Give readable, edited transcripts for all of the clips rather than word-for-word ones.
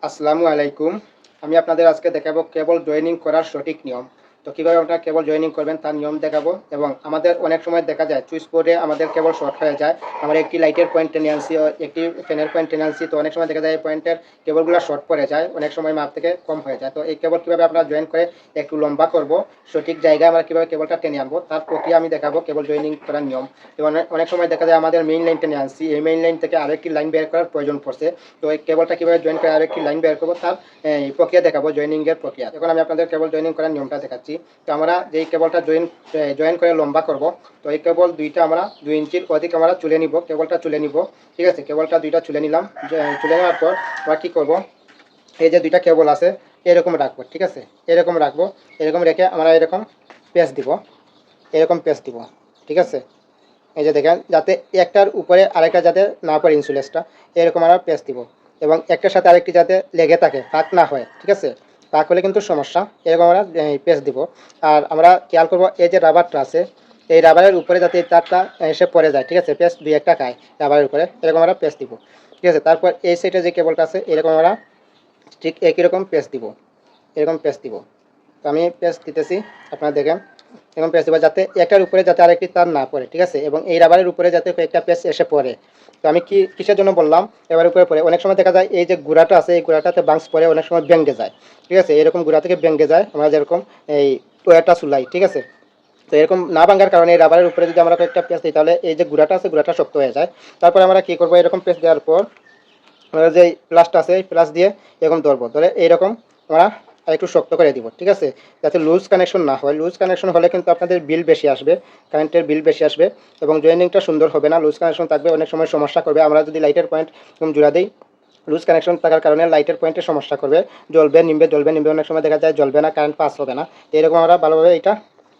আসসালামু আলাইকুম। আমি আপনাদের আজকে দেখাবো কেবল জয়েনিং করার সঠিক নিয়ম। তো কীভাবে আপনারা কেবল জয়েনিং করবেন তার নিয়ম দেখাবো, এবং আমাদের অনেক সময় দেখা যায় সুইচ বোর্ডে আমাদের কেবল শর্ট হয়ে যায়। আমরা একটি লাইটের পয়েন্ট টেনে আনছি, একটি ফ্যানের পয়েন্ট টেনে আনছি, তো অনেক সময় দেখা যায় এই পয়েন্টের কেবলগুলো শর্ট পড়ে যায়, অনেক সময় মাপ থেকে কম হয়ে যায়। তো এই কেবল কীভাবে আপনারা জয়েন করে একটু লম্বা করব, সঠিক জায়গায় আমরা কীভাবে কেবলটা টেনে আনবো তার প্রক্রিয়া আমি দেখাবো, কেবল জয়েনিং করার নিয়ম। যেমন অনেক সময় দেখা যায় আমাদের মেইন লাইন টেনে আনছি, এই মেইন লাইন থেকে আরেকটি লাইন বের করার প্রয়োজন পড়ছে। তো এই কেবলটা কীভাবে জয়েন করে আরেকটি লাইন বের করবো তার এই প্রক্রিয়া দেখাবো, জয়েনিংয়ের প্রক্রিয়া। এখন আমি আপনাদের কেবল জয়েনিং করার নিয়মটা দেখাচ্ছি। তো আমরা যেই কেবলটা জয়েন করে লম্বা করব, তো এই কেবল দুইটা আমরা 2 ইঞ্চির অধিক আমরা চুলে নিব, কেবলটা চুলে নিব। ঠিক আছে, কেবলটা দুইটা চুলে নিলাম। চুলে নেওয়ার পর আমরা কী করব, এই যে দুইটা কেবল আছে এরকম রাখবো। ঠিক আছে, এরকম রাখবো, এরকম রেখে আমরা এরকম পেঁচ দিব, এরকম পেঁচ দিব। ঠিক আছে, এই যে দেখেন, যাতে একটার উপরে আরেকটা যাতে না পড়ে ইনসুলেসটা, এরকম আমরা পেঁচ দিব, এবং একটার সাথে আরেকটি যাতে লেগে থাকে, ফাঁক না হয়। ঠিক আছে, ফাঁক হলে কিন্তু সমস্যা, এরকম আমরা পেঁচ দিব। আর আমরা খেয়াল করবো এই যে রাবারটা আছে, এই রাবারের উপরে যাতে এই তারটা এসে পড়ে যায়। ঠিক আছে, পেঁচ দুই একটা খায় রাবারের উপরে, এরকম আমরা পেঁচ দিব। ঠিক আছে, তারপর এই সাইডে যে কেবলটা আছে এরকম আমরা ঠিক একই রকম পেঁচ দিব, এরকম পেঁচ দিব। তো আমি পেঁচ দিতেছি, আপনারা দেখেন এরকম পেঁচ দেবো যাতে একটার উপরে যাতে আরেকটি তার না পড়ে। ঠিক আছে, এবং এই রাবারের উপরে যাতে কয়েকটা পেঁচ এসে পড়ে। তো আমি কিসের জন্য বললাম এবার উপরে পড়ে, অনেক সময় দেখা যায় এই যে গুঁড়াটা আছে এই গুঁড়াটাতে বাংস পড়ে, অনেক সময় ভেঙে যায়। ঠিক আছে, এরকম গুঁড়া থেকে ভেঙে যায়, আমরা যেরকম এই ওয়ারটা চুলাই। ঠিক আছে, তো এরকম না ভাঙার কারণে এই রাবারের উপরে যদি আমরা কয়েকটা পেঁচ দিই তাহলে এই যে গুঁড়াটা আছে গুঁড়াটা শক্ত হয়ে যায়। তারপরে আমরা কী করবো, এরকম পেঁচ দেওয়ার পর আমরা যে প্লাসটা আছে এই প্লাস দিয়ে এরকম ধরবো, ধরে এইরকম আমরা একটু শক্ত করে দিব। ঠিক আছে, যাতে লুজ কানেকশন না হয়। লুজ কানেকশন হলে কিন্তু আপনাদের বিল বেশি আসবে, কারেন্টের বিল বেশি আসবে, এবং জয়েনিংটা সুন্দর হবে না। লুজ কানেকশন থাকবে, অনেক সময় সমস্যা করবে। আমরা যদি লাইটের পয়েন্ট জোড়া দিই, লুজ কানেকশন থাকার কারণে লাইটের পয়েন্টে সমস্যা করবে, জ্বলবে নিমবে, জ্বলবে নিমবে, অনেক সময় দেখা যায় জ্বলবে না, কারেন্ট পাস হবে না। তো এরকম আমরা ভালোভাবে এটা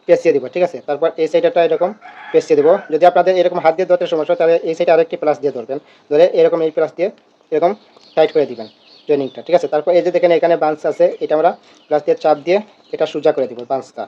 পেঁচিয়ে দিব। ঠিক আছে, তারপর এই সাইডটা এরকম পেঁচিয়ে দেবো। যদি আপনাদের এরকম হাত দিয়ে ধরতে সমস্যা তাহলে এই সাইডে আরেকটি প্লাস দিয়ে ধরবেন, ধরে এরকম এই প্লাস দিয়ে এরকম টাইট করে দিবেন জয়েনিংটা। ঠিক আছে, তারপর এই যে দেখেন এখানে বান্স আছে, এটা আমরা প্লাস দিয়ে চাপ দিয়ে এটা সোজা করে দিব বান্সটা।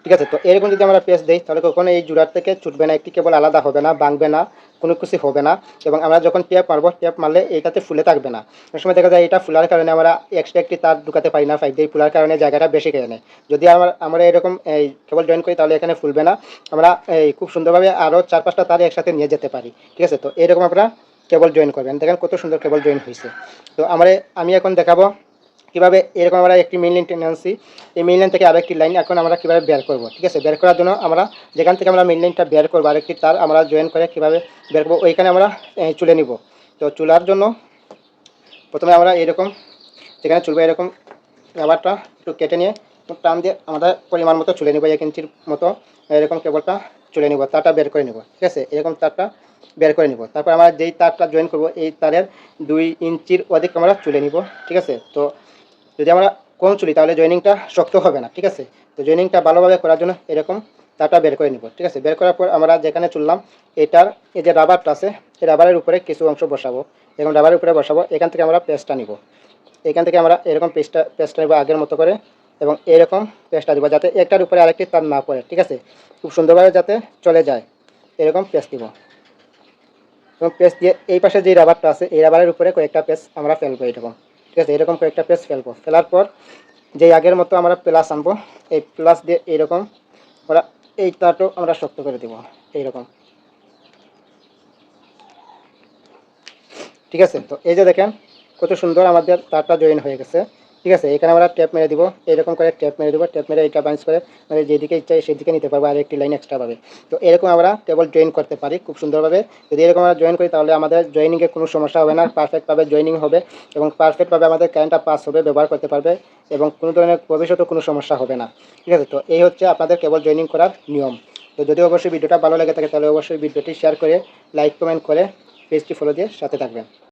ঠিক আছে, তো এরকম যদি আমরা পেঁচ দিই তাহলে কখনো এই জোড়ার থেকে ছুটবে না, একটি কেবল আলাদা হবে না, ভাঙবে না, কোনো কিছু হবে না। এবং আমরা যখন টেপ মারবো, টেপ মারলে এইটাতে ফুলে থাকবে না। অনেক সময় দেখা যায় এটা ফুলার কারণে আমরা এক্সট্রা একটি তার ঢুকাতে পারি না, পাইপ দিয়ে ফুলার কারণে জায়গাটা বেশি খেয়ে নেয়। যদি আমরা এরকম এই কেবল জয়েন করি তাহলে এখানে ফুলবে না, আমরা এই খুব সুন্দরভাবে আরও 4-5টা তার একসাথে নিয়ে যেতে পারি। ঠিক আছে, তো এরকম আমরা কেবল জয়েন করবেন, দেখেন কত সুন্দর কেবল জয়েন হয়েছে। তো আমি এখন দেখাবো কীভাবে এরকম আমরা একটি মেইন লাইন টেনে আনছি, এই মেইন লাইন থেকে আরেকটি লাইন এখন আমরা কীভাবে বের করবো। ঠিক আছে, বের করার জন্য আমরা যেখান থেকে আমরা মেইন লাইনটা বের করবো আরেকটি তার আমরা জয়েন করে কীভাবে বের করবো ওইখানে আমরা চুলে নিব। তো চুলার জন্য প্রথমে আমরা এরকম যেখানে চুলবে এরকম রাবারটা একটু কেটে নিয়ে টান দিয়ে আমাদের পরিমাণ মতো চুলে নিব, 1 ইঞ্চির মতো এরকম কেবলটা চুলে নিব, তারটা বের করে নিব। ঠিক আছে, এরকম তারটা বের করে নিব। তারপর আমরা যেই তারটা জয়েন করব এই তারের 2 ইঞ্চির অধিক আমরা চুলে নিব। ঠিক আছে, তো যদি আমরা কম চুলি তাহলে জয়েনিংটা শক্ত হবে না। ঠিক আছে, তো জয়েনিংটা ভালোভাবে করার জন্য এরকম তারটা বের করে নিব। ঠিক আছে, বের করার পর আমরা যেখানে চুললাম এটার এই যে রাবারটা আছে এই রাবারের উপরে কিছু অংশ বসাবো, এরকম রাবারের উপরে বসাবো। এখান থেকে আমরা পেস্টটা নিব, এখান থেকে আমরা এরকম পেস্টটা নেব আগের মতো করে, এবং এরকম পেস্টটা দেবো যাতে একটার উপরে আরেকটি তার না পড়ে। ঠিক আছে, খুব সুন্দরভাবে যাতে চলে যায় এরকম পেস্ট দিব, এবং পেস্ট দিয়ে এই পাশে যে রাবারটা আছে এই রাবারের উপরে কয়েকটা পেস্ট আমরা ফেলবো এরকম। ঠিক আছে, এরকম কয়েকটা পেস্ট ফেলবো, ফেলার পর যেই আগের মতো আমরা প্লাস আনবো, এই প্লাস দিয়ে এইরকম আমরা এই তারটাও আমরা শক্ত করে দেবো এইরকম। ঠিক আছে, তো এই যে দেখেন কত সুন্দর আমাদের তারটা জয়েন হয়ে গেছে। ঠিক আছে, এখানে আমরা ট্যাপ মেরে দিব, এরকম করে ট্যাপ মেরে দেবো, ট্যাপ মেরে এটা বাউন্স করে মানে যেদিকে ইচ্ছা সেদিকে নিতে পারবো, আর একটি লাইন এক্সট্রা পাবে। তো এরকম আমরা কেবল জয়েন করতে পারি খুব সুন্দরভাবে। যদি এরকম আমরা জয়েন করি তাহলে আমাদের জয়েনিংয়ে কোনো সমস্যা হবে না, পারফেক্টভাবে জয়েনিং হবে, এবং পারফেক্টভাবে আমাদের কারেন্টটা পাস হবে, ব্যবহার করতে পারবে, এবং কোনো ধরনের ভবিষ্যতেও কোনো সমস্যা হবে না। ঠিক আছে, তো এই হচ্ছে আপনাদের কেবল জয়েনিং করার নিয়ম। তো যদি অবশ্যই ভিডিওটা ভালো লেগে থাকে তাহলে অবশ্যই ভিডিওটি শেয়ার করে লাইক কমেন্ট করে পেজটি ফলো দিয়ে সাথে থাকবেন।